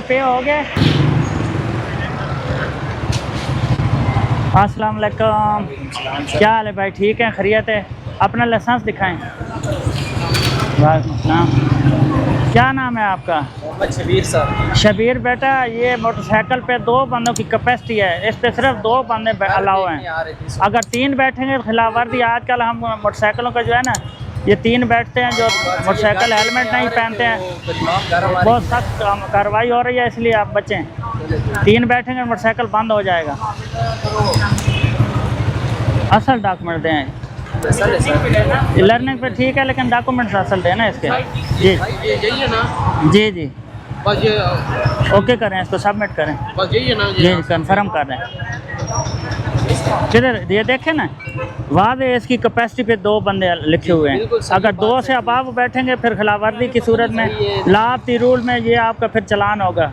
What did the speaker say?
पे हो गए। अस्सलाम वालेकुम, क्या हाल है भाई? ठीक है, खैरियत है? अपना लाइसेंस दिखाएं। वालेकुम सलाम। क्या नाम है आपका? मोहम्मद शबीर सर। शबीर बेटा, ये मोटरसाइकिल पे 2 बंदों की कैपेसिटी है, इस पे सिर्फ 2 बंदे अलाउ हैं। अगर 3 बैठेंगे तो खिलाफ वर्दी। आजकल हम मोटरसाइकिलों का जो है ना, ये 3 बैठते हैं जो मोटरसाइकिल हेलमेट नहीं पहनते हैं, बहुत सख्त कार्रवाई हो रही है, इसलिए आप बचें। 3 बैठेंगे मोटरसाइकिल बंद हो जाएगा। असल डॉक्यूमेंट दें। लर्निंग पे ठीक है, लेकिन डॉक्यूमेंट्स असल देना इसके। जी जी जी, बस ये ओके करें, इसको सबमिट करें। बस यही है ना जी कंफर्म कर रहे हैं। किधर ये देखें ना, वाद है इसकी कैपेसिटी पे 2 बंदे लिखे हुए हैं। अगर 2 से अबाव बैठेंगे फिर खिलाफ वर्दी की सूरत में लापती रूल में ये आपका फिर चलान होगा।